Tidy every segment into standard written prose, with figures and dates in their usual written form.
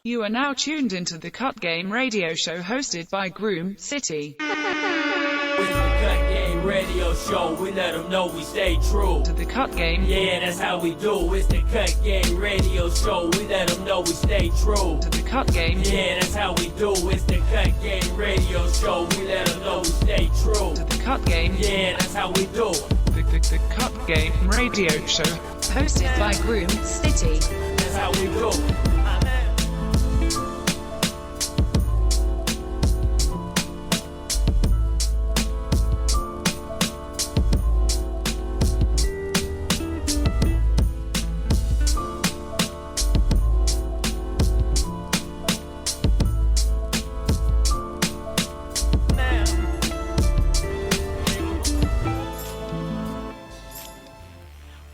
You are now tuned into the Cut Game radio show hosted by Groom City. It's the Cut Game radio show. We let them know we stay true To the Cut Game. Yeah, that's how we do. It's the Cut Game radio show. We let them know we stay true To the Cut Game. Yeah, that's how we do. It's the Cut Game radio show. We let them know we stay true To the Cut Game. Yeah, that's how we do. The Cut Game radio show hosted by Groom City. That's how we do.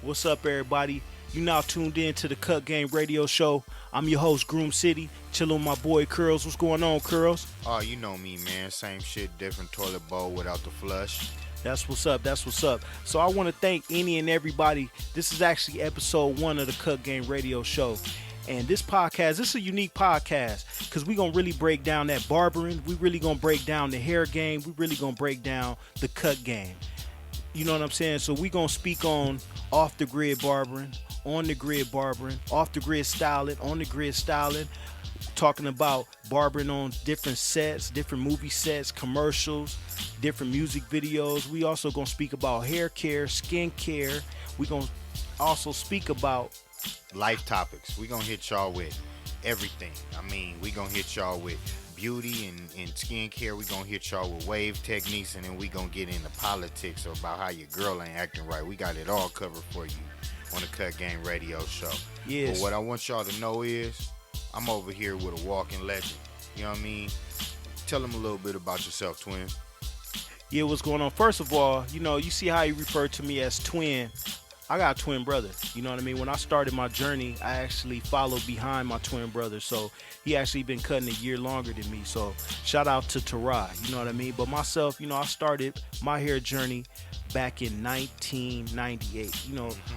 What's up, everybody? You now tuned in to the Cut Game radio show. I'm your host, Groom City, chilling with my boy Curls. What's going on, Curls? Oh, you know me, man. Same shit, different toilet bowl without the flush. That's what's up. That's what's up. So I want to thank any and everybody. This is actually episode 1 of the Cut Game radio show. And this podcast, this is a unique podcast because we're going to really break down that barbering. We really going to break down the hair game. We really going to break down the cut game. You know what I'm saying? So we're going to speak on off the grid barbering, on the grid barbering, off the grid styling, on the grid styling, talking about barbering on different sets, different movie sets, commercials, different music videos. We also going to speak about hair care, skin care. We're going to also speak about Life topics. We gonna hit y'all with everything. I mean, we gonna hit y'all with beauty and skincare. We gonna hit y'all with wave techniques, and then we gonna get into politics about how your girl ain't acting right. We got it all covered for you on the Cut Game radio show. Yes. But what I want y'all to know is I'm over here with a walking legend. You know what I mean? Tell them a little bit about yourself, twin. Yeah, what's going on? First of all, you see how you refer to me as twin. I got a twin brother. You know what I mean? When I started my journey, I actually followed behind my twin brother. So he actually been cutting a year longer than me. So shout out to Tarai. You know what I mean? But myself, I started my hair journey back in 1998.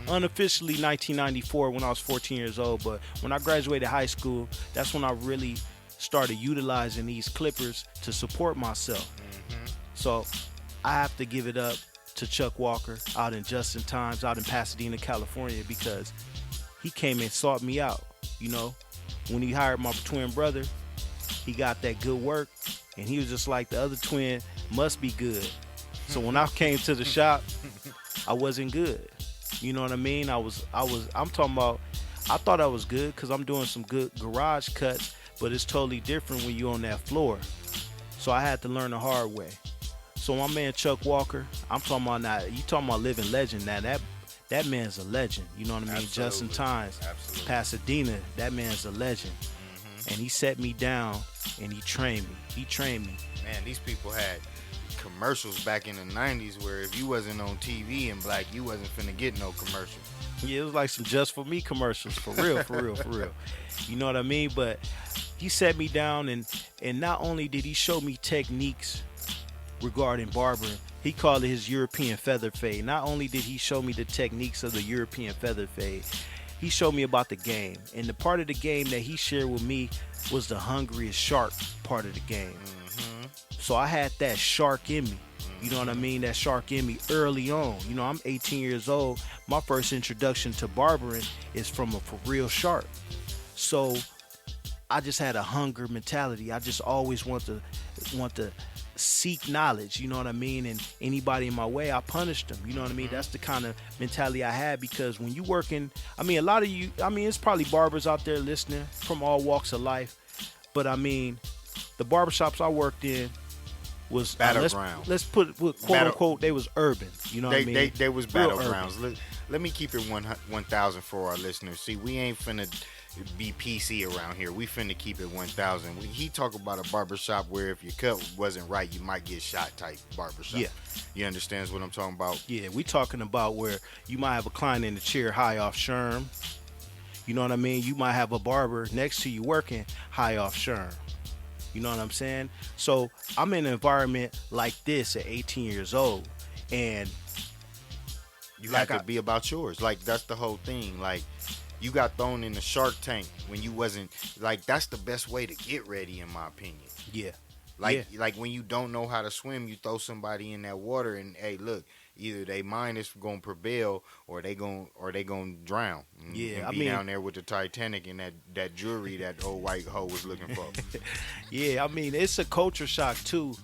Unofficially 1994 when I was 14 years old. But when I graduated high school, that's when I really started utilizing these clippers to support myself. So I have to give it up to Chuck Walker out in Just in Times, out in Pasadena, California, because he came and sought me out. When he hired my twin brother, he got that good work, and he was just like, the other twin must be good. So when I came to the shop, I wasn't good. You know what I mean? I'm talking about, I thought I was good because I'm doing some good garage cuts, but it's totally different when you're on that floor. So I had to learn the hard way. So my man Chuck Walker, I'm talking about now, you talking about living legend now. That man's a legend. You know what I mean? Absolutely. Just in Times. Absolutely. Pasadena, that man's a legend. And he set me down and he trained me. Man, these people had commercials back in the 90s where if you wasn't on TV in black, you wasn't finna get no commercial. Yeah, it was like some Just For Me commercials. For real, for real, for real. You know what I mean? But he set me down and not only did he show me techniques regarding barbering, he called it his European feather fade. Not only did he show me the techniques of the European feather fade, he showed me about the game. And the part of the game that he shared with me was the hungriest shark part of the game. So I had that shark in me. You know what I mean? That shark in me early on. I'm 18 years old. My first introduction to barbering is from a for real shark. So I just had a hunger mentality. I just always want to seek knowledge, you know what I mean? And anybody in my way, I punished them, you know what I mean? That's the kind of mentality I had, because when you working, a lot of you, it's probably barbers out there listening from all walks of life, but the barbershops I worked in was battleground. Let's put quote unquote, they was urban, you know what I mean? They was battlegrounds. Let me keep it 1,000 for our listeners. See, we ain't finna be PC around here. We finna keep it 1,000. He talk about a barbershop where if your cut wasn't right, you might get shot type barbershop. Yeah. You understand what I'm talking about? Yeah, we talking about where you might have a client in the chair high off Sherm. You know what I mean? You might have a barber next to you working high off Sherm. You know what I'm saying? So I'm in an environment like this at 18 years old, and you have to be about yours. Like, that's the whole thing. Like, You got thrown in the Shark Tank when you wasn't like. That's the best way to get ready, in my opinion. Yeah. Like when you don't know how to swim, you throw somebody in that water, and hey, look, either they mind is gonna prevail, or they gonna drown. And be down there with the Titanic and that jewelry that old white hoe was looking for. Yeah, I mean, it's a culture shock too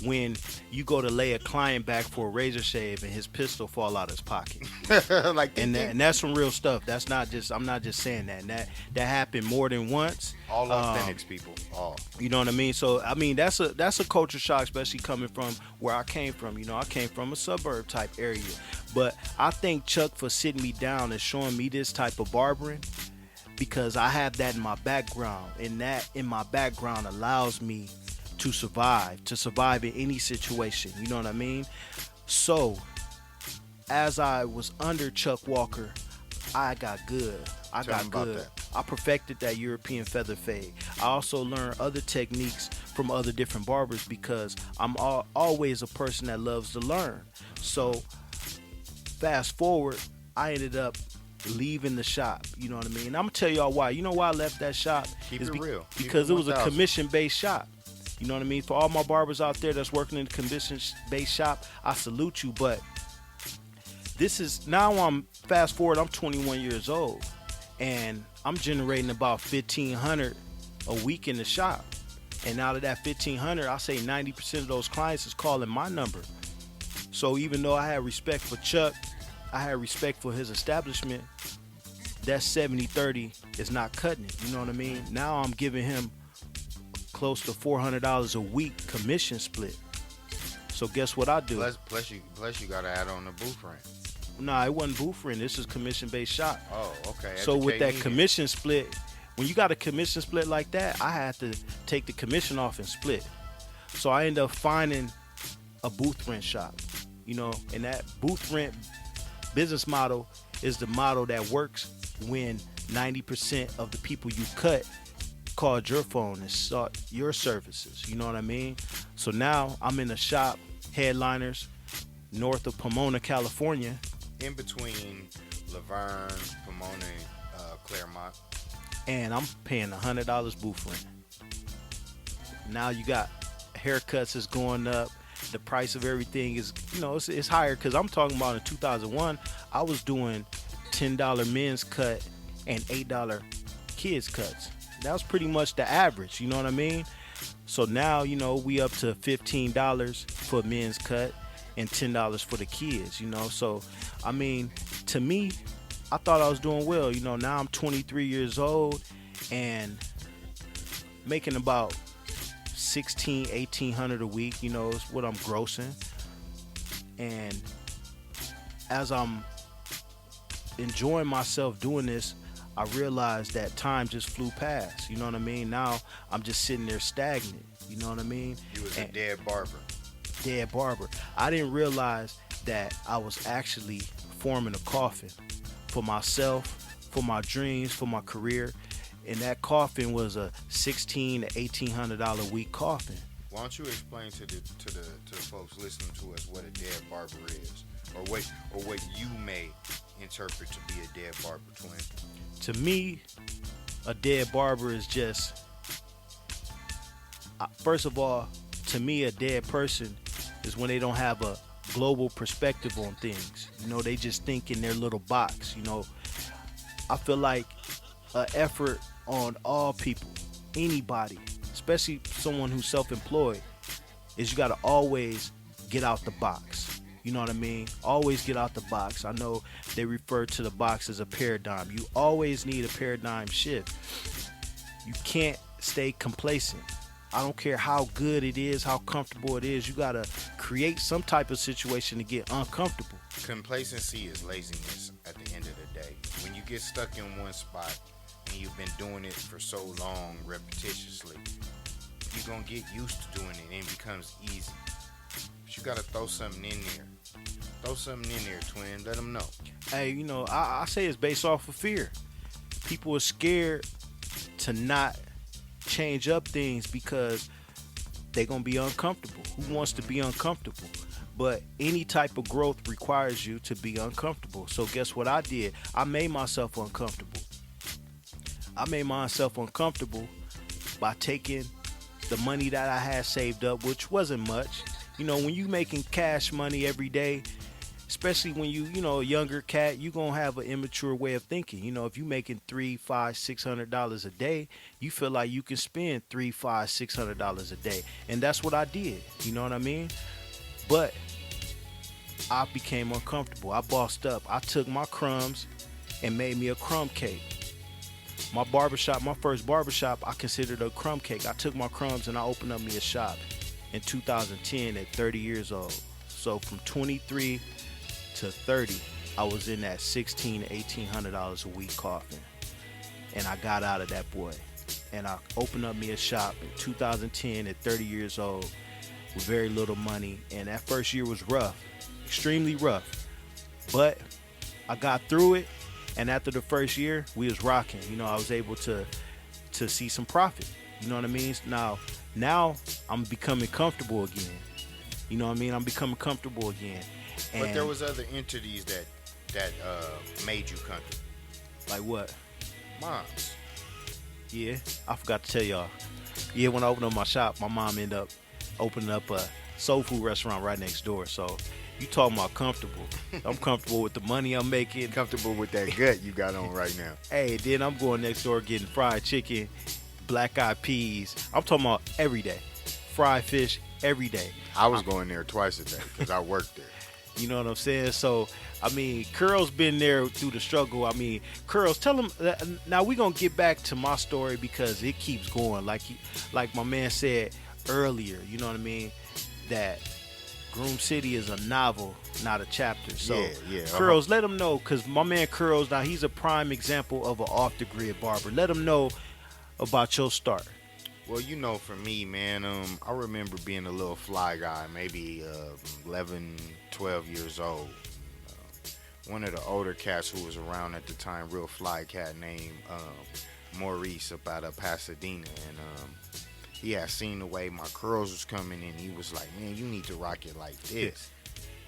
when you go to lay a client back for a razor shave and his pistol fall out of his pocket. And that's some real stuff. That's not just, I'm not just saying that. And that happened more than once. All authentics, people. All. You know what I mean? So I mean, that's a culture shock, especially coming from where I came from. You know, I came from a suburb type area. But I thank Chuck for sitting me down and showing me this type of barbering, because I have that in my background, and that in my background allows me to survive in any situation. You know what I mean? So as I was under Chuck Walker, I got good. I perfected that European feather fade. I also learned other techniques from other different barbers, because I'm always a person that loves to learn. So fast forward, I ended up leaving the shop. You know what I mean? And I'm gonna tell y'all why. You know why I left that shop? Keep it real. Because it was a commission-based shop. You know what I mean? For all my barbers out there that's working in a commission-based shop, I salute you. But this is, now I'm fast forward, I'm 21 years old, and I'm generating about $1,500 a week in the shop. And out of that $1,500, I say 90% of those clients is calling my number. So even though I had respect for Chuck, I had respect for his establishment, that 70-30 is not cutting it. You know what I mean? Now I'm giving him close to $400 a week commission split. So guess what I do? Plus you gotta add on the booth rent. Nah, it wasn't booth rent. This is commission-based shop. Oh, okay. So with that commission split, when you got a commission split like that, I had to take the commission off and split. So I ended up finding a booth rent shop. You know, and that booth rent business model is the model that works when 90% of the people you cut called your phone and sought your services. You know what I mean? So now I'm in a shop, Headliners, north of Pomona, California. In between Laverne, Pomona, and Claremont. And I'm paying $100 booth rent. Now you got haircuts is going up. The price of everything is, you know, it's higher, because I'm talking about in 2001, I was doing $10 men's cut and $8 kids cuts. That was pretty much the average, you know what I mean? So now, you know, we up to $15 for men's cut and $10 for the kids, you know? So, I mean, to me, I thought I was doing well. You know, now I'm 23 years old and making about $1,800 a week, you know, is what I'm grossing. And as I'm enjoying myself doing this, I realized that time just flew past. You know what I mean? Now I'm just sitting there stagnant. You know what I mean? You was a dead barber. Dead barber. I didn't realize that I was actually forming a coffin for myself, for my dreams, for my career. And that coffin was a $1,600 to $1,800 a week coffin. Why don't you explain to the folks listening to us what a dead barber is, or what you may interpret to be a dead barber, twin? To me, a dead barber is just, first of all, to me, a dead person is when they don't have a global perspective on things. You know, they just think in their little box. You know, I feel like an effort on all people, anybody, especially someone who's self-employed, is you got to always get out the box. You know what I mean? Always get out the box. I know they refer to the box as a paradigm. You always need a paradigm shift. You can't stay complacent. I don't care how good it is, how comfortable it is. You got to create some type of situation to get uncomfortable. Complacency is laziness at the end of the day. When you get stuck in one spot and you've been doing it for so long, repetitiously, you're going to get used to doing it and it becomes easy. But you got to throw something in there. Throw something in there, twin. Let them know. Hey, you know, I say it's based off of fear. People are scared to not change up things because they're going to be uncomfortable. Who wants to be uncomfortable? But any type of growth requires you to be uncomfortable. So guess what I did? I made myself uncomfortable. I made myself uncomfortable by taking the money that I had saved up, which wasn't much. You know, when you making cash money every day, especially when you know, a younger cat, you gonna have an immature way of thinking. You know, if you making $300, $500, $600 a day, you feel like you can spend $300, $500, $600 a day, and that's what I did. You know what I mean? But I became uncomfortable. I bossed up. I took my crumbs and made me a crumb cake. My barbershop, my first barbershop, I considered a crumb cake. I took my crumbs and I opened up me a shop in 2010 at 30 years old. So from 23 to 30, I was in that $1,600 to $1,800 a week coughing. And I got out of that boy. And I opened up me a shop in 2010 at 30 years old with very little money. And that first year was rough, extremely rough. But I got through it. And after the first year, we was rocking. You know, I was able to see some profit. You know what I mean? Now I'm becoming comfortable again. You know what I mean? I'm becoming comfortable again. And But there was other entities that made you comfortable. like what? Moms. Yeah, I forgot to tell y'all. Yeah, when I opened up my shop, my mom ended up opening up a soul food restaurant right next door. So you talking about comfortable. I'm comfortable with the money I'm making. Comfortable with that gut you got on right now. Hey, then I'm going next door getting fried chicken, black-eyed peas. I'm talking about every day. Fried fish every day. I was going there twice a day because I worked there. You know what I'm saying? So, I mean, Curl's been there through the struggle. I mean, Curls, tell him. Now we're going to get back to my story because it keeps going. Like my man said earlier, you know what I mean? That Groom City is a novel, not a chapter. So, yeah. Curls, let him know, because my man Curls, now he's a prime example of an off-the-grid barber. Let him know about your start. Well, you know, for me, man, I remember being a little fly guy, maybe 11, 12 years old. One of the older cats who was around at the time, real fly cat named Maurice up out of Pasadena. And he had seen the way my curls was coming in. He was like, man, you need to rock it like this.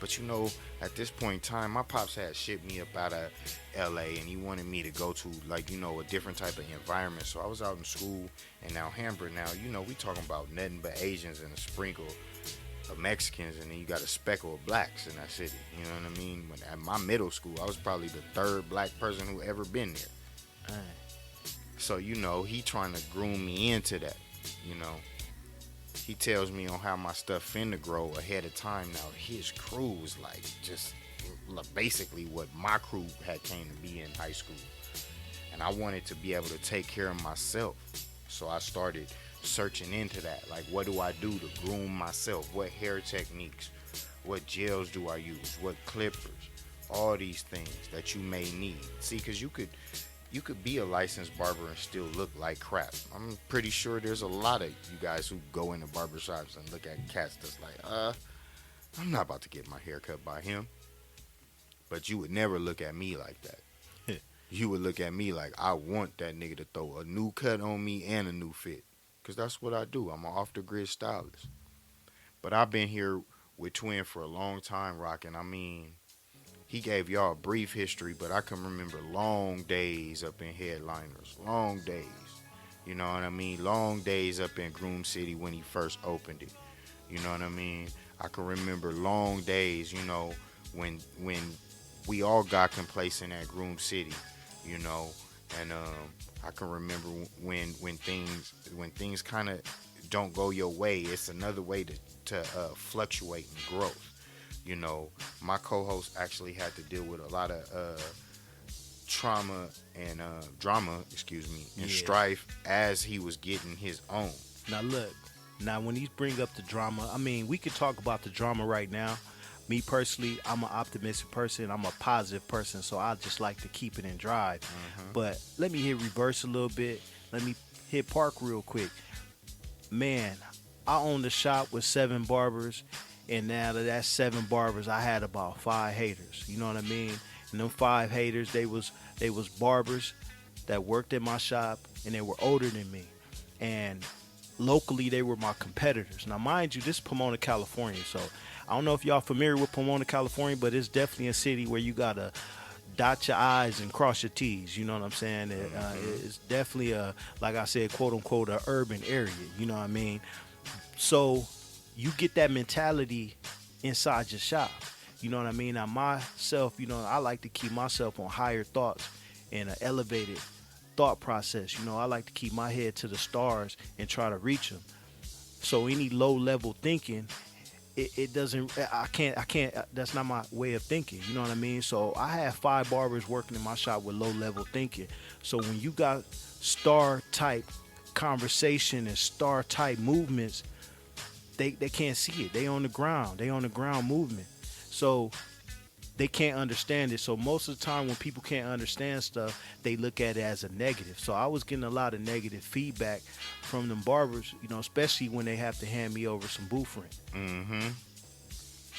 But, you know, at this point in time, my pops had shipped me up out of L.A. and he wanted me to go to, like, you know, a different type of environment. So I was out in school in Alhambra. Now, you know, we talking about nothing but Asians and a sprinkle of Mexicans, and then you got a speckle of blacks in that city. You know what I mean? When at my middle school, I was probably the third black person who ever been there. So, you know, he trying to groom me into that, you know. He tells me on how my stuff finna grow ahead of time. Now his crew was like just basically what my crew had came to be in high school, and I wanted to be able to take care of myself. So I started searching into that. Like, what do I do to groom myself? What hair techniques? What gels do I use? What clippers? All these things that you may need. See, because you could be a licensed barber and still look like crap. I'm pretty sure there's a lot of you guys who go into barbershops and look at cats that's like, I'm not about to get my hair cut by him. But you would never look at me like that. You would look at me like I want that nigga to throw a new cut on me and a new fit. Because that's what I do. I'm an off-the-grid stylist. But I've been here with Twin for a long time, rocking. I mean, he gave y'all a brief history, but I can remember long days up in Headliners. Long days. You know what I mean? Long days up in Groom City when he first opened it. You know what I mean? I can remember long days, you know, when we all got complacent at Groom City, you know. And I can remember when things kind of don't go your way, it's another way to fluctuate in growth. You know, my co-host actually had to deal with a lot of trauma and drama, and strife as he was getting his own. Now look, when he bring up the drama, I mean, we could talk about the drama right now. Me personally, I'm an optimistic person. I'm a positive person, so I just like to keep it in drive. But let me hit reverse a little bit. Let me hit park real quick. Man, I owned a shop with 7 barbers. And out of that 7 barbers, I had about 5 haters. You know what I mean? And them 5 haters, they was barbers that worked at my shop, and they were older than me. And locally, they were my competitors. Now, mind you, this is Pomona, California. So I don't know if y'all familiar with Pomona, California, but it's definitely a city where you got a dot your I's and cross your T's. You know what I'm saying? It's definitely a, like I said, quote unquote, a urban area. You know what I mean? So you get that mentality inside your shop. You know what I mean? Now myself, you know, I like to keep myself on higher thoughts and an elevated thought process. You know, I like to keep my head to the stars and try to reach them. So any low level thinking, it doesn't, I can't, that's not my way of thinking. You know what I mean? So I have 5 barbers working in my shop with low level thinking. So when you got star type conversation and star type movements, they can't see it. They on the ground. They on the ground movement. So they can't understand it. So most of the time when people can't understand stuff, they look at it as a negative. So I was getting a lot of negative feedback from them barbers, you know, especially when they have to hand me over some booth rent. Mm-hmm.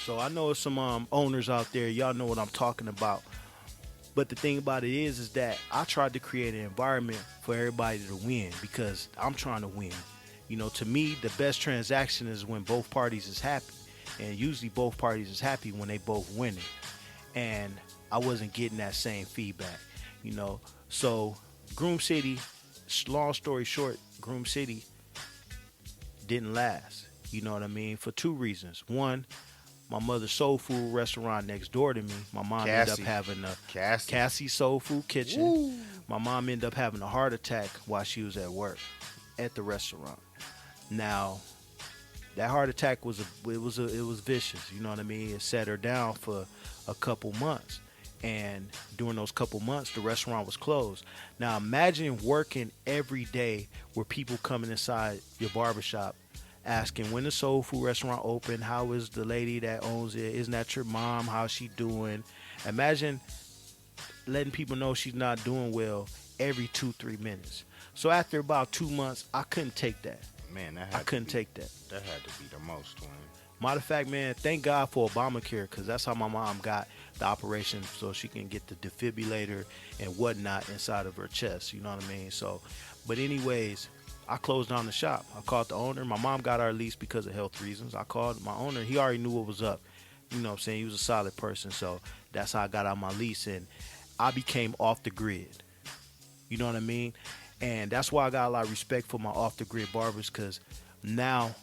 So I know some owners out there, y'all know what I'm talking about. But the thing about it is that I tried to create an environment for everybody to win because I'm trying to win. You know, to me, the best transaction is when both parties is happy. And usually both parties is happy when they both winning. And I wasn't getting that same feedback, you know. So Groom City, long story short, Groom City didn't last. You know what I mean? For 2 reasons. One, my mother's soul food restaurant next door to me. My mom ended up having a Cassie Soul Food Kitchen. Woo. My mom ended up having a heart attack while she was at work at the restaurant. Now, that heart attack was vicious. You know what I mean? It set her down for a couple months, and during those couple months, the restaurant was closed. Now, imagine working every day where people coming inside your barbershop asking when the soul food restaurant open, how is the lady that owns it? Isn't that your mom? How's she doing? Imagine letting people know she's not doing well every 2-3 minutes. So after about 2 months, I couldn't take that. Man, I couldn't take that. That had to be the most, man. Matter of fact, man, thank God for Obamacare, because that's how my mom got the operation, so she can get the defibrillator and whatnot inside of her chest. You know what I mean? So, but anyways, I closed down the shop. I called the owner. My mom got our lease because of health reasons. I called my owner. He already knew what was up. You know what I'm saying? He was a solid person, so that's how I got out my lease, and I became off the grid. You know what I mean? And that's why I got a lot of respect for my off-the-grid barbers, because now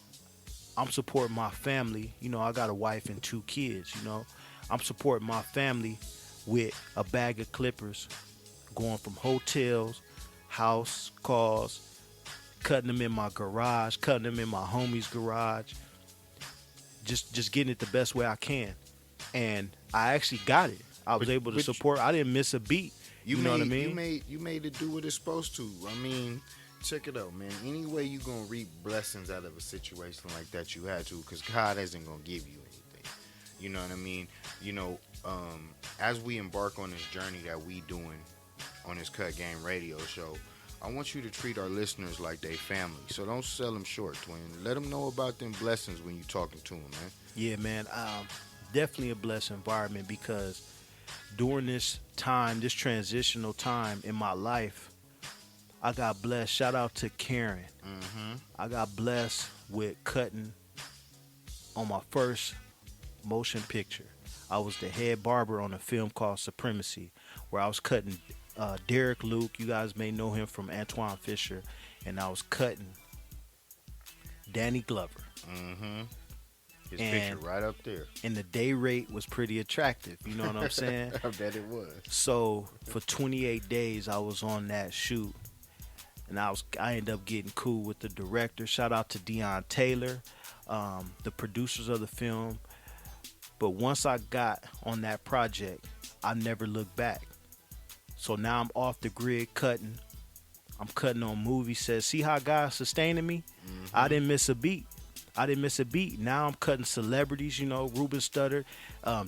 I'm supporting my family. You know, I got a wife and 2 kids, you know. I'm supporting my family with a bag of clippers, going from hotels, house calls, cutting them in my garage, cutting them in my homie's garage, just getting it the best way I can. And I actually got it. I was able to support. I didn't miss a beat. You know what I mean? You made it do what it's supposed to. I mean, check it out, man. Any way you gonna reap blessings out of a situation like that, you had to, because God isn't gonna give you anything. You know what I mean? You know, as we embark on this journey that we doing on this Cut Game radio show, I want you to treat our listeners like they family. So don't sell them short, twin. Let them know about them blessings when you talking to them, man. Yeah, man. Definitely a blessed environment, because during this time, this transitional time in my life, I got blessed. Shout out to Karen. Mm-hmm. I got blessed with cutting on my first motion picture. I was the head barber on a film called Supremacy, where I was cutting Derek Luke. You guys may know him from Antoine Fisher. And I was cutting Danny Glover. Mm-hmm. His picture right up there. And the day rate was pretty attractive. You know what I'm saying? I bet it was. So for 28 days, I was on that shoot. And I ended up getting cool with the director. Shout out to Deion Taylor, the producers of the film. But once I got on that project, I never looked back. So now I'm off the grid cutting. I'm cutting on movie sets. See how God sustaining me? Mm-hmm. I didn't miss a beat. Now I'm cutting celebrities, you know, Ruben Studdard,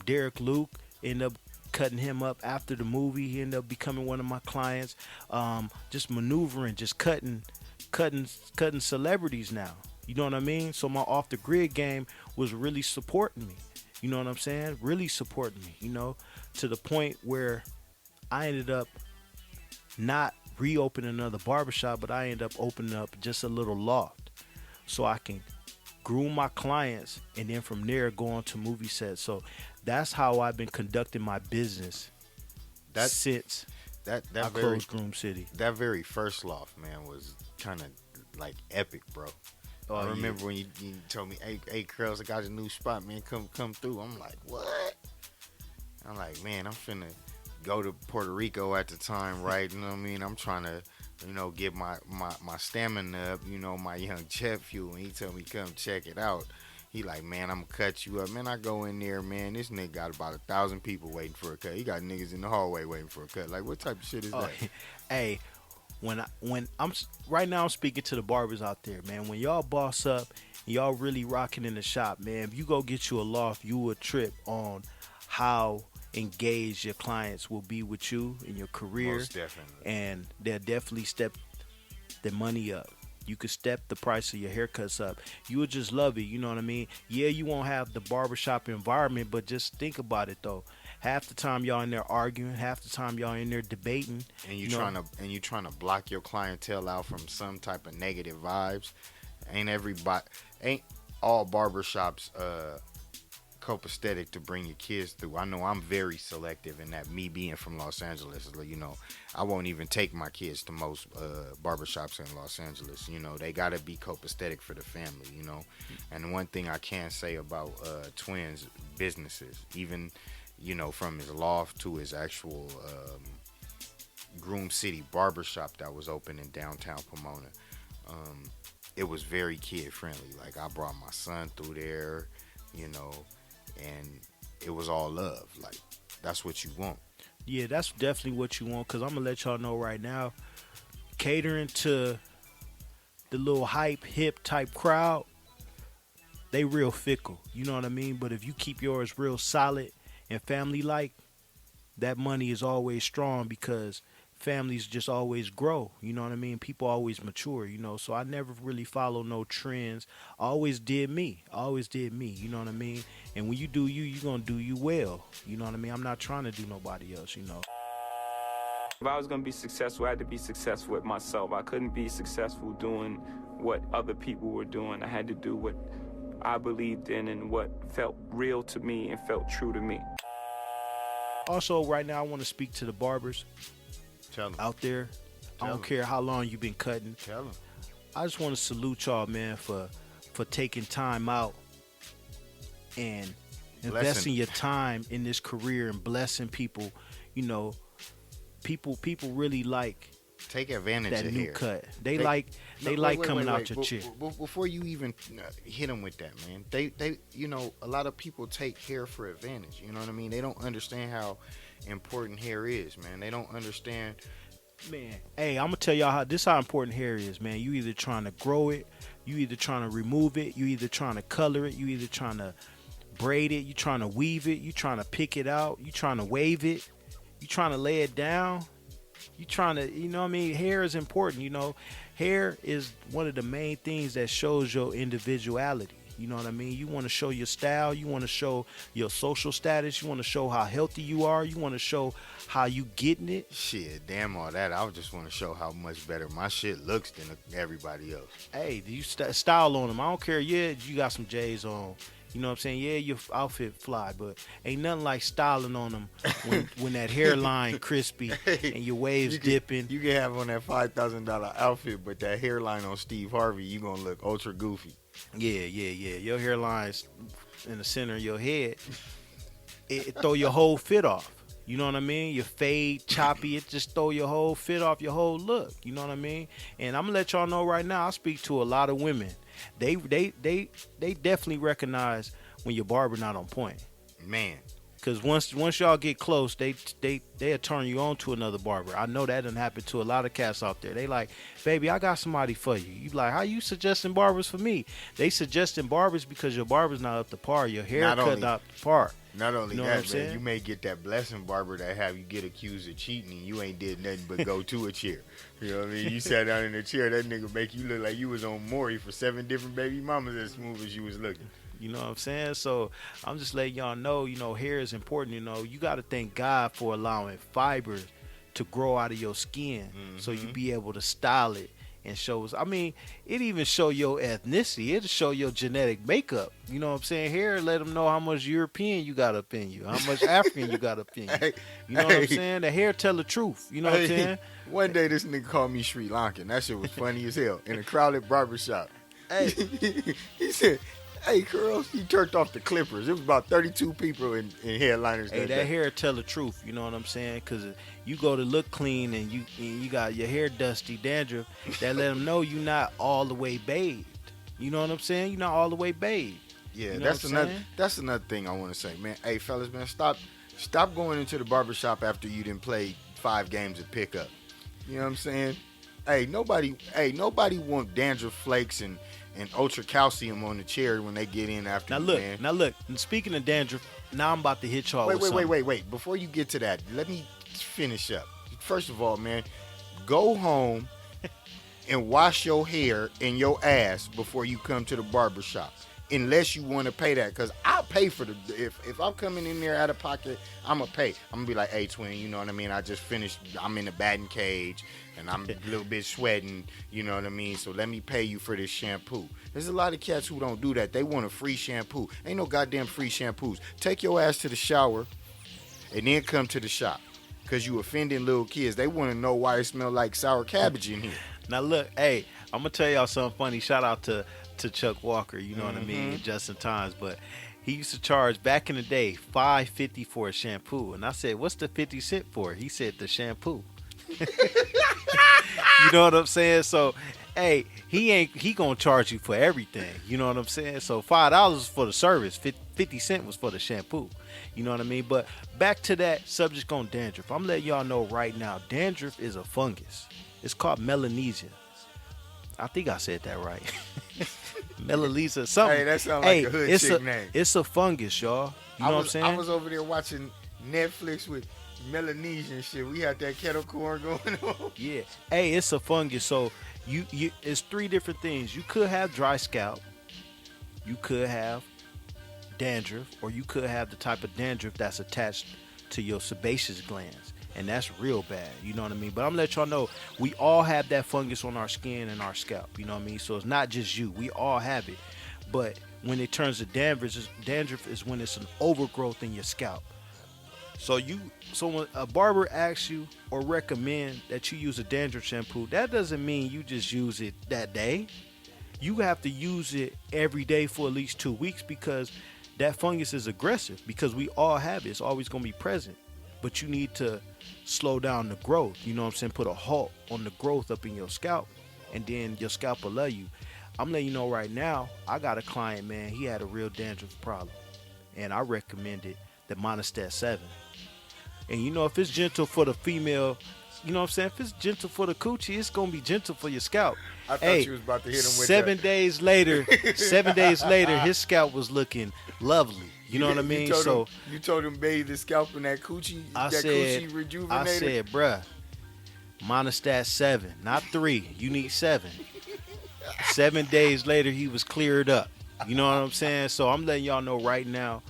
Derek Luke, ended up cutting him up after the movie. He ended up becoming one of my clients. Just maneuvering, just cutting celebrities now. You know what I mean? So my off the grid game was really supporting me. You know what I'm saying? Really supporting me, you know, to the point where I ended up not reopening another barbershop, but I ended up opening up just a little loft so I can groom my clients, and then from there go on to movie sets. So that's how I've been conducting my business That since that I that very closed Groom City. that very first loft, man, was kind of like epic, bro. Oh, I yeah. remember when you told me, hey, Curls, I got a new spot, man. Come through. I'm like, what? I'm like, man, I'm finna go to Puerto Rico at the time, right? You know what I mean? I'm trying to, get my stamina up, my young jet fuel. And he told me, come check it out. He like, man, I'm gonna cut you up. Man, I go in there, man. This nigga got about 1,000 people waiting for a cut. He got niggas in the hallway waiting for a cut. Like, what type of shit is that? Hey, when I'm right now, I'm speaking to the barbers out there, man. When y'all boss up, and y'all really rocking in the shop, man. If you go get you a loft, you will trip on how engaged your clients will be with you in your career. Most definitely. And they'll definitely step the money up. You could step the price of your haircuts up. You would just love it, you know what I mean? Yeah, you won't have the barbershop environment, but just think about it though. Half the time y'all in there arguing, half the time y'all in there debating. And you trying to block your clientele out from some type of negative vibes. Ain't all barbershops copacetic to bring your kids through. I know I'm very selective in that, me being from Los Angeles, I won't even take my kids to most barbershops in Los Angeles. They gotta be copacetic for the family, And one thing I can say about Twins businesses, even from his loft to his actual Groom City barbershop that was open in downtown Pomona, it was very kid friendly. Like, I brought my son through there, and it was all love. Like, that's what you want. Yeah, that's definitely what you want, because I'm going to let y'all know right now, catering to the little hip type crowd, they real fickle. You know what I mean? But if you keep yours real solid and family-like, that money is always strong, because families just always grow. You know what I mean? People always mature, So I never really follow no trends. I always did me. You know what I mean? And when you do you're going to do you well. You know what I mean? I'm not trying to do nobody else, If I was going to be successful, I had to be successful with myself. I couldn't be successful doing what other people were doing. I had to do what I believed in and what felt real to me and felt true to me. Also, right now, I want to speak to the barbers Tell them. out there. I don't care how long you've been cutting. Tell them. I just want to salute y'all, man, for taking time out and investing your time in this career and blessing people. People really like Take advantage that of new hair. cut. They Wait, coming out wait. your chick. Before you even hit them with that, man, they a lot of people take hair for advantage. You know what I mean? They don't understand how important hair is, man. They don't understand. Man, hey, I'm gonna tell y'all how important hair is, man. You either trying to grow it, you either trying to remove it, you either trying to color it, you either trying to braid it, you trying to weave it, you trying to pick it out, you trying to wave it, you trying to lay it down. You trying to, hair is important, Hair is one of the main things that shows your individuality. You know what I mean? You want to show your style. You want to show your social status. You want to show how healthy you are. You want to show how you getting it. Shit, damn all that. I just want to show how much better my shit looks than everybody else. Hey, do you style on them? I don't care. Yeah, you got some J's on. You know what I'm saying? Yeah, your outfit fly, but ain't nothing like styling on them when that hairline crispy and your waves dipping. You can have on that $5,000 outfit, but that hairline on Steve Harvey, you gonna look ultra goofy. Yeah. Your hairline's in the center of your head. It throw your whole fit off. You know what I mean? Your fade, choppy, it just throw your whole fit off, your whole look. You know what I mean? And I'm gonna let y'all know right now, I speak to a lot of women. They definitely recognize when your barber not on point. Man. Cause once y'all get close, they'll turn you on to another barber. I know that done happen to a lot of cats out there. They like, baby, I got somebody for you. You like, how you suggesting barbers for me? They suggesting barbers because your barber's not up to par. Your hair cut not up to par. Not only you know that, man, you may get that blessing barber that have you get accused of cheating and you ain't did nothing but go to a chair. You know what I mean? You sat down in a chair, that nigga make you look like you was on Maury for 7 different baby mamas as smooth as you was looking. You know what I'm saying? So I'm just letting y'all know, hair is important. You got to thank God for allowing fibers to grow out of your skin so you be able to style it and shows. I mean, it even show your ethnicity. It'll show your genetic makeup. You know what I'm saying? Hair let them know how much European you got up in you, how much African you got up in you. Hey, You know what I'm hey. saying? The hair tell the truth. You know what I'm saying? One day this nigga called me Sri Lankan. That shit was funny as hell in a crowded barbershop. Hey, He said, "Hey, Curls," he turned off the Clippers. It was about 32 people in headliners. hey, that hair tell the truth. You know what I'm saying? Because you go to look clean and you got your hair dusty, dandruff. That let them know you not all the way bathed. You know what I'm saying? You're not all the way bathed. Yeah, You know that's what I'm another. saying? That's another thing I want to say, man. Hey, fellas, man, stop going into the barbershop after you didn't play 5 games of pickup. You know what I'm saying? Hey, nobody want dandruff flakes and ultra calcium on the chair when they get in after. Now look. And speaking of dandruff, now I'm about to hit y'all with something. Wait. Before you get to that, let me finish up. First of all, man, go home and wash your hair and your ass before you come to the barber shop. Unless you want to pay that, because I'll pay for the. If I'm coming in there out of pocket, I'm gonna pay. I'm gonna be like, "Hey, twin, you know what I mean? I just finished. I'm in the batting cage, and I'm a little bit sweating. You know what I mean? So let me pay you for this shampoo." There's a lot of cats who don't do that. They want a free shampoo. Ain't no goddamn free shampoos. Take your ass to the shower, and then come to the shop, because you offending little kids. They want to know why it smell like sour cabbage in here. Now look, hey, I'm gonna tell y'all something funny. Shout out to Chuck Walker, you know what I mean, Mm-hmm. Justin Times, but he used to charge back in the day $5.50 for a shampoo, and I said, "What's the 50 cent for?" He said, "The shampoo." You know what I'm saying? So, hey, he gonna charge you for everything. You know what I'm saying? So $5 for the service, 50 cent was for the shampoo. You know what I mean? But back to that subject on dandruff. I'm letting y'all know right now, dandruff is a fungus. It's called Melanesia. I think I said that right. Melalisa, something. Hey, that sound like a hood it's chick name. It's a fungus, y'all. You know what I'm saying? I was over there watching Netflix with Melanesian shit. We had that kettle corn going on. Yeah. Hey, it's a fungus. So you it's 3 different things. You could have dry scalp. You could have dandruff, or you could have the type of dandruff that's attached to your sebaceous glands. And that's real bad, you know what I mean? But I'm gonna let y'all know, we all have that fungus on our skin and our scalp, you know what I mean? So it's not just you, we all have it. But when it turns to dandruff is when it's an overgrowth in your scalp. So when a barber asks you or recommend that you use a dandruff shampoo, that doesn't mean you just use it that day. You have to use it every day for at least 2 weeks, because that fungus is aggressive, because we all have it. It's always gonna be present. But you need to slow down the growth. You know what I'm saying? Put a halt on the growth up in your scalp, and then your scalp will love you. I'm letting you know right now, I got a client, man, he had a real dandruff problem, and I recommended the Monistat 7. And you know, if it's gentle for the female, you know what I'm saying? If it's gentle for the coochie, it's going to be gentle for your scalp. I thought you was about to hit him with 7 that. days later, his scalp was looking lovely. You know what I mean? You told him bathe the scalp in that coochie. Coochie rejuvenator. I said, bruh, Monistat 7, not 3. You need 7. 7 days later, he was cleared up. You know what I'm saying? So I'm letting y'all know right now,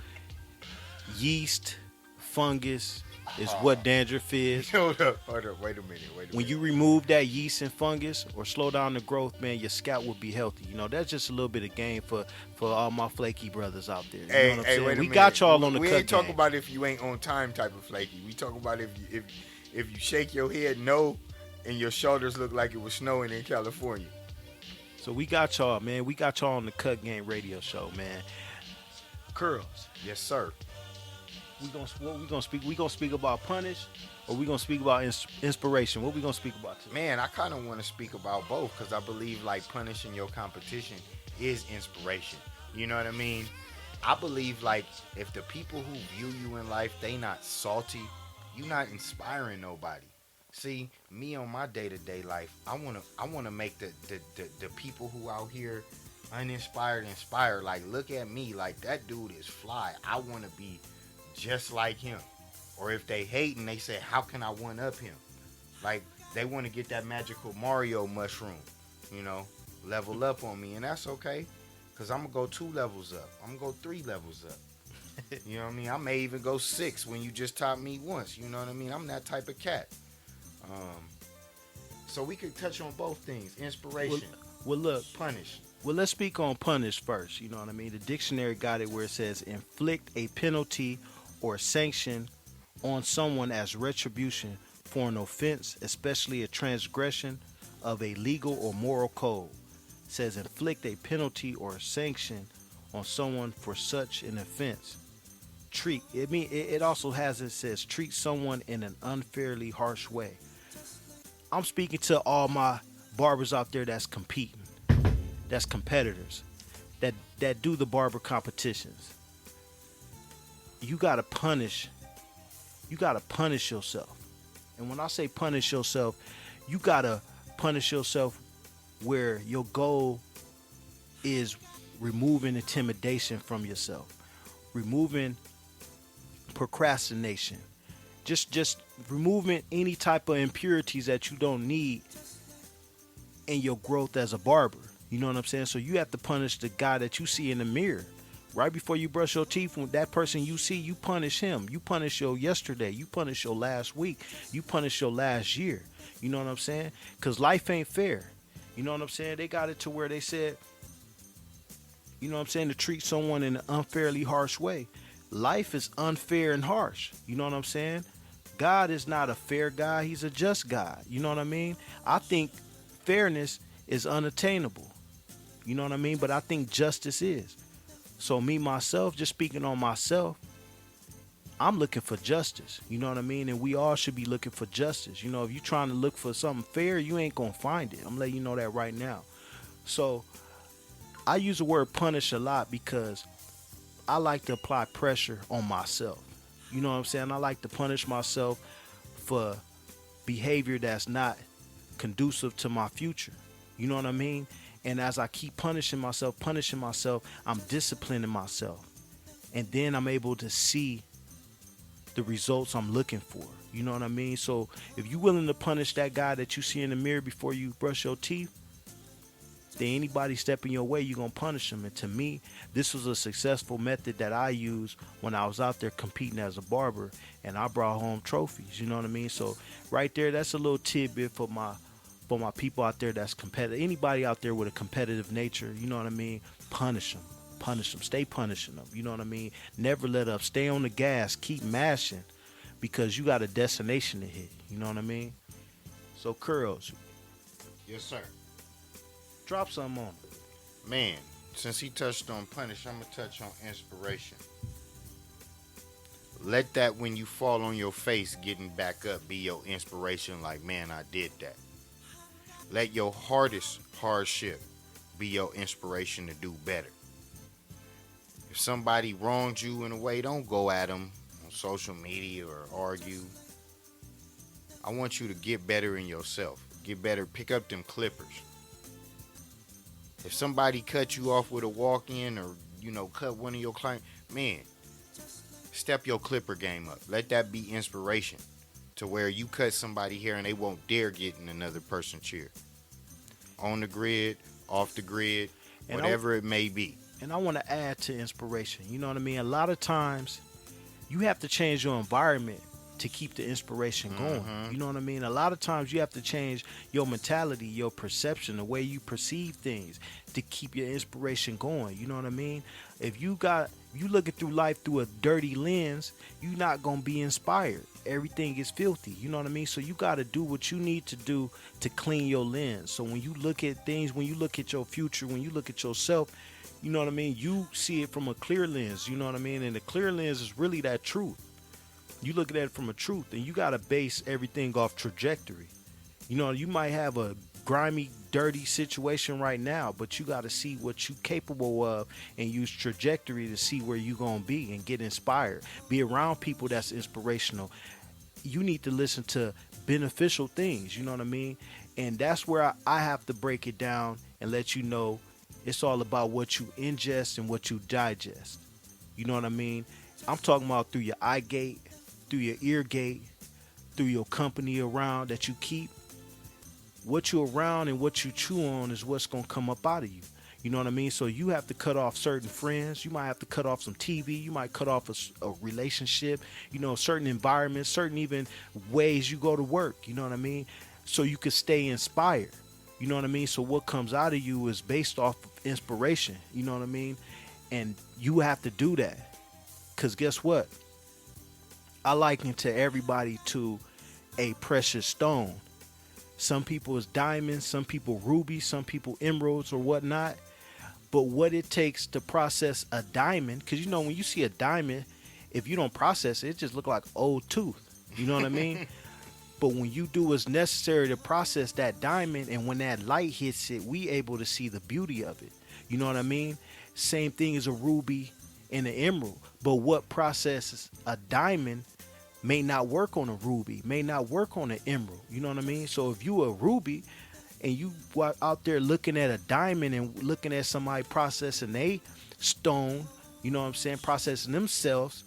yeast, fungus is what dandruff is. Hold up. Wait a minute. When you remove that yeast and fungus or slow down the growth, man, your scalp will be healthy. You know, that's just a little bit of game for all my flaky brothers out there. You know what I'm saying? Wait a We minute. got y'all on the We cut ain't talking game. about if you ain't on time type of flaky. We talking about if you shake your head no and your shoulders look like it was snowing in California. So we got y'all, man. We got y'all on the Cut Game radio show, man. Curls. Yes, sir. What we gonna speak? We gonna speak about punish, or we gonna speak about inspiration? What we gonna speak about today? Man, I kind of want to speak about both, because I believe like punishing your competition is inspiration. You know what I mean? I believe like if the people who view you in life, they not salty, you not inspiring nobody. See, me on my day-to-day life, I wanna make the people who out here uninspired inspired. Like, look at me, like that dude is fly. I wanna be just like him. Or if they hate and they say, how can I one up him? Like, they want to get that magical Mario mushroom, you know, level up on me. And that's okay, because I'm going to go 2 levels up. I'm going to go 3 levels up. You know what I mean? I may even go 6 when you just taught me once. You know what I mean? I'm that type of cat. So we could touch on both things: inspiration, Well, look. punish. Well, let's speak on punish first. You know what I mean? The dictionary got it where it says inflict a penalty or sanction on someone as retribution for an offense, especially a transgression of a legal or moral code. It says inflict a penalty or sanction on someone for such an offense. Treat. It also has it says treat someone in an unfairly harsh way. I'm speaking to all my barbers out there that's competing, that's competitors, that do the barber competitions. You gotta punish yourself. And when I say punish yourself, you gotta punish yourself where your goal is removing intimidation from yourself, removing procrastination, just removing any type of impurities that you don't need in your growth as a barber. You know what I'm saying? So you have to punish the guy that you see in the mirror. Right before you brush your teeth, when that person you see, you punish him. You punish your yesterday. You punish your last week. You punish your last year. You know what I'm saying? Because life ain't fair. You know what I'm saying? They got it to where they said, you know what I'm saying, to treat someone in an unfairly harsh way. Life is unfair and harsh. You know what I'm saying? God is not a fair God. He's a just God. You know what I mean? I think fairness is unattainable. You know what I mean? But I think justice is. So me, myself, just speaking on myself, I'm looking for justice. You know what I mean? And we all should be looking for justice. You know, if you're trying to look for something fair, you ain't going to find it. I'm letting you know that right now. So I use the word punish a lot because I like to apply pressure on myself. You know what I'm saying? I like to punish myself for behavior that's not conducive to my future. You know what I mean? And as I keep punishing myself, I'm disciplining myself. And then I'm able to see the results I'm looking for. You know what I mean? So if you're willing to punish that guy that you see in the mirror before you brush your teeth, then anybody stepping your way, you're going to punish them. And to me, this was a successful method that I used when I was out there competing as a barber, and I brought home trophies. You know what I mean? So right there, that's a little tidbit for my people out there that's competitive. Anybody out there with a competitive nature, you know what I mean? Punish them. Stay punishing them. You know what I mean? Never let up. Stay on the gas. Keep mashing, because you got a destination to hit. You know what I mean? So Curls, Yes, sir. drop something on him. Man, since he touched on punish, I'm gonna touch on inspiration. Let that when you fall on your face, getting back up, be your inspiration. Like, man, I did that. Let your hardest hardship be your inspiration to do better. If somebody wronged you in a way, don't go at them on social media or argue. I want you to get better in yourself. Get better. Pick up them clippers. If somebody cut you off with a walk-in, or, you know, cut one of your clients, man, step your clipper game up. Let that be inspiration to where you cut somebody here and they won't dare get in another person's chair. On the grid, off the grid, And whatever it may be. And I want to add to inspiration. You know what I mean? A lot of times you have to change your environment to keep the inspiration going. You know what I mean? A lot of times you have to change your mentality, your perception, the way you perceive things to keep your inspiration going. You know what I mean? If you looking through life through a dirty lens, you're not going to be inspired. Everything is filthy. You know what I mean? So you got to do what you need to do to clean your lens. So when you look at things, when you look at your future, when you look at yourself, you know what I mean? You see it from a clear lens. You know what I mean? And the clear lens is really that truth. You look at it from a truth, and you got to base everything off trajectory. You know, you might have a grimy, dirty situation right now, but you got to see what you capable of and use trajectory to see where you going to be and get inspired. Be around people that's inspirational. You need to listen to beneficial things, you know what I mean? And that's where I have to break it down and let you know it's all about what you ingest and what you digest. You know what I mean? I'm talking about through your eye gate, through your ear gate, through your company around that you keep. What you're around and what you chew on is what's going to come up out of you. You know what I mean? So you have to cut off certain friends. You might have to cut off some TV. You might cut off a relationship, you know, certain environments, certain even ways you go to work. You know what I mean? so you can stay inspired. You know what I mean? So what comes out of you is based off of inspiration. You know what I mean? And you have to do that. Because guess what? I liken to everybody to a precious stone. Some people is diamonds, some people rubies, some people emeralds or whatnot. But what it takes to process a diamond, because you know when you see a diamond, if you don't process it, it just look like old tooth. You know what I mean? But when you do what's necessary to process that diamond, and when that light hits it, we able to see the beauty of it. You know what I mean? Same thing as a ruby and an emerald. But what processes a diamond may not work on a ruby, may not work on an emerald. You know what I mean? So if you a ruby and you out there looking at a diamond and looking at somebody processing a stone, you know what I'm saying, processing themselves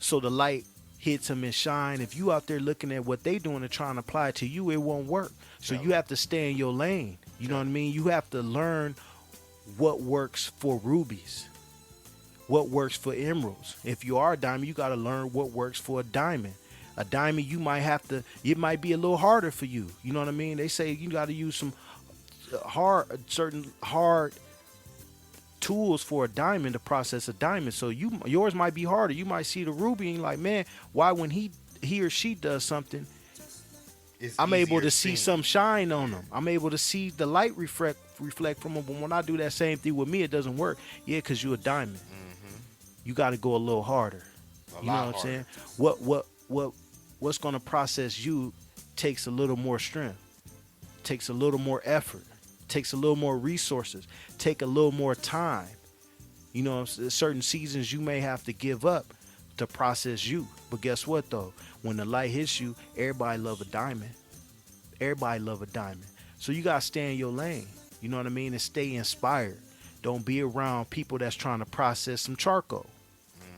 so the light hits them and shine. If you out there looking at what they doing and trying to apply it to you, it won't work. So you have to stay in your lane. You know what I mean? You have to learn what works for rubies, what works for emeralds. If you are a diamond, you got to learn what works for a diamond. A diamond, you might have to, it might be a little harder for you. You know what I mean? They say you got to use some certain hard tools for a diamond to process a diamond. So yours might be harder. You might see the ruby and you're like, man, why when he or she does something, I'm able to see some shine on them. I'm able to see the light reflect from them. But when I do that same thing with me, it doesn't work. Yeah, because you're a diamond. Mm-hmm. You got to go a little harder. You know what I'm saying? What's going to process you takes a little more strength, takes a little more effort, takes a little more resources, take a little more time. You know, certain seasons you may have to give up to process you. But guess what though? When the light hits you, everybody love a diamond. Everybody love a diamond. So you gotta stay in your lane. You know what I mean? And stay inspired. Don't be around people that's trying to process some charcoal.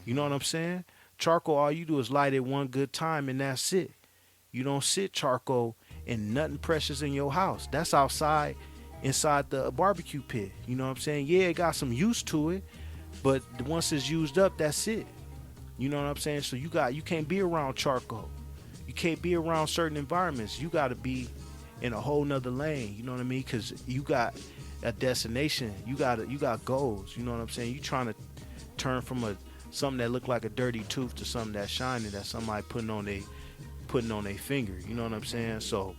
You know what I'm saying? Charcoal, all you do is light it one good time and that's it. You don't sit charcoal and nothing precious in your house. That's outside, inside the barbecue pit. You know what I'm saying? Yeah, it got some use to it, but once it's used up, that's it. You know what I'm saying? So you can't be around charcoal. You can't be around certain environments. You got to be in a whole nother lane. You know what I mean? Because you got a destination. You got goals. You know what I'm saying? You trying to turn from something that look like a dirty tooth to something that's shining, that somebody putting on their finger. You know what I'm saying? So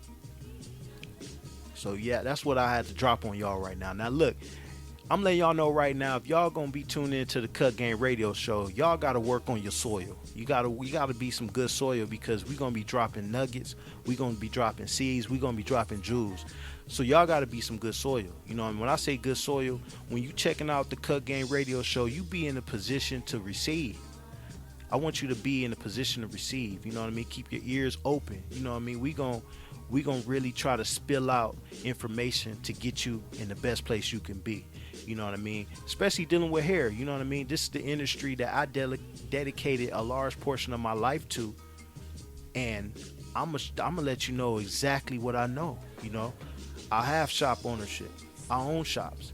yeah, that's what I had to drop on y'all right now. Now look, I'm letting y'all know right now, if y'all gonna be tuned into the Cut Game Radio Show, y'all gotta work on your soil. You gotta be some good soil, because we gonna be dropping nuggets, we gonna be dropping seeds, we gonna be dropping jewels. So y'all gotta be some good soil. You know, and when I say good soil, when you checking out the Cut Game Radio Show, you be in a position to receive. I want you to be in a position to receive. You know what I mean? Keep your ears open. You know what I mean? We gonna really try to spill out information to get you in the best place you can be. You know what I mean? Especially dealing with hair. You know what I mean? This is the industry that I dedicated a large portion of my life to. And I'm gonna let you know exactly what I know. You know, I have shop ownership. I own shops.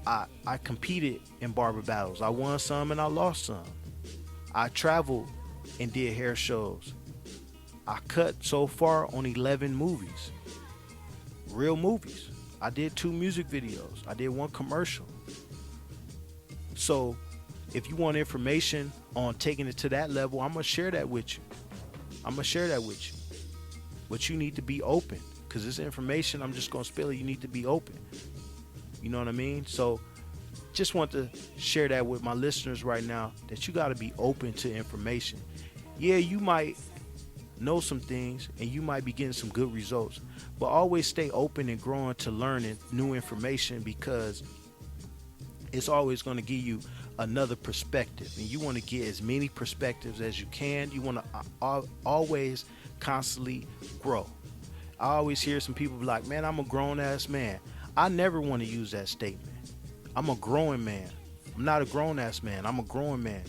I competed in barber battles. I won some and I lost some. I traveled and did hair shows. I cut so far on 11 movies. Real movies. I did 2 music videos. I did 1 commercial. So if you want information on taking it to that level, I'm going to share that with you. But you need to be open, because this information, I'm just going to spill it. You need to be open. You know what I mean? So just want to share that with my listeners right now, that you got to be open to information. Yeah, you might know some things and you might be getting some good results, but always stay open and growing to learning new information, because it's always going to give you another perspective, and you want to get as many perspectives as you can. You want to always constantly grow. I always hear some people be like, man, I'm a grown ass man. I never want to use that statement. I'm a growing man. I'm not a grown ass man. I'm a growing man.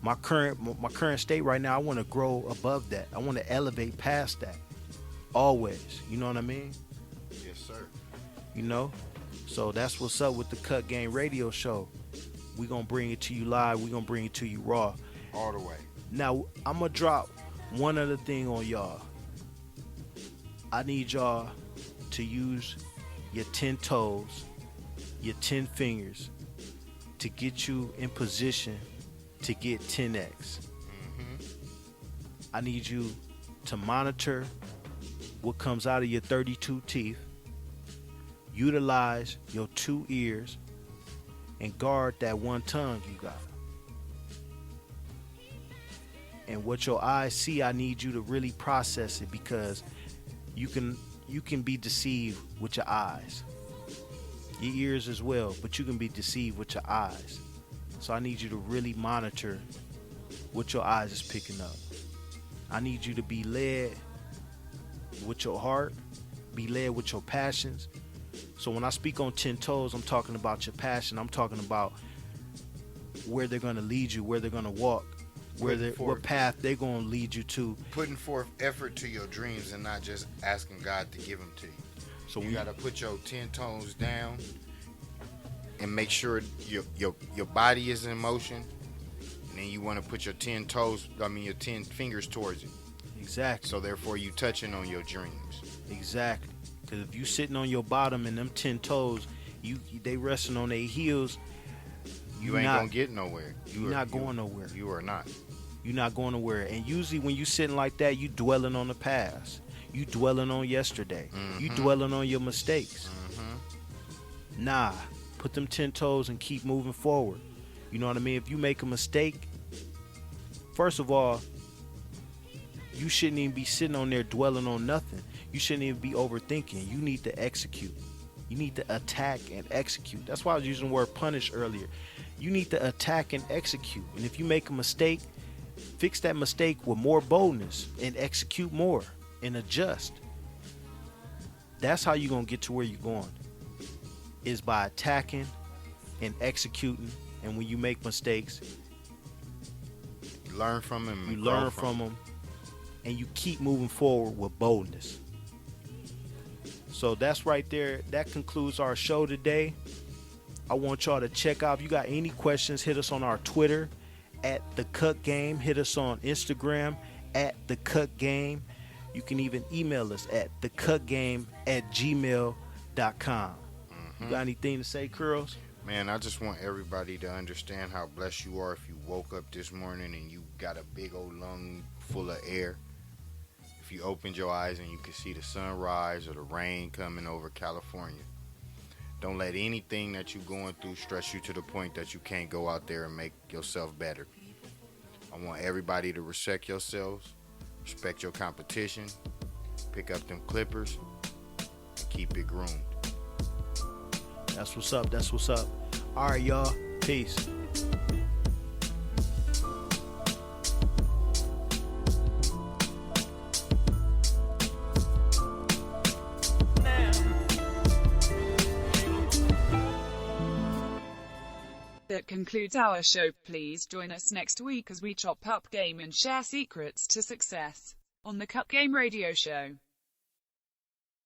My current state right now, I want to grow above that. I want to elevate past that. Always. You know what I mean? Yes, sir. You know? So that's what's up with the Cut Game Radio Show. We're going to bring it to you live. We're going to bring it to you raw. All the way. Now, I'm going to drop one other thing on y'all. I need y'all to use your 10 toes, your 10 fingers to get you in position to get 10x. I need you to monitor what comes out of your 32 teeth, utilize your 2 ears, and guard that 1 tongue you got. And what your eyes see, I need you to really process it, because you can be deceived with your eyes. Your ears as well, but you can be deceived with your eyes. So I need you to really monitor what your eyes is picking up. I need you to be led with your heart, be led with your passions. So when I speak on 10 toes, I'm talking about your passion. I'm talking about where they're going to lead you, where they're going to walk, what path they're going to lead you to. Putting forth effort to your dreams and not just asking God to give them to you. So you got to put your 10 toes down and make sure your body is in motion. And then you want to put your 10 fingers towards it. Exactly. So therefore you touching on your dreams. Exactly. Because if you sitting on your bottom and them 10 toes, they resting on their heels, you ain't going to get nowhere. You're not going nowhere. You are not. You're not going nowhere. And usually when you sitting like that, you dwelling on the past. You dwelling on yesterday. You dwelling on your mistakes. Nah, put them 10 toes and keep moving forward. You know what I mean? If you make a mistake, first of all, you shouldn't even be sitting on there dwelling on nothing. You shouldn't even be overthinking. You need to execute. You need to attack and execute. That's why I was using the word punish earlier. You need to attack and execute. And if you make a mistake, fix that mistake with more boldness and execute more and adjust. That's how you're going to get to where you're going, is by attacking and executing. And when you make mistakes, you learn from them. You learn from them, and you keep moving forward with boldness. So that's right there. That concludes our show today. I want y'all to check out. If you got any questions, hit us on our Twitter at thecutgame. Hit us on Instagram at thecutgame. You can even email us at thecutgame@gmail.com. You got anything to say, Curls? Man, I just want everybody to understand how blessed you are if you woke up this morning and you got a big old lung full of air. If you opened your eyes and you could see the sunrise or the rain coming over California. Don't let anything that you're going through stress you to the point that you can't go out there and make yourself better. I want everybody to respect yourselves, respect your competition, pick up them clippers, and keep it groomed. That's what's up. That's what's up. All right, y'all. Peace. That concludes our show. Please join us next week as we chop up game and share secrets to success on the Cut Game Radio Show.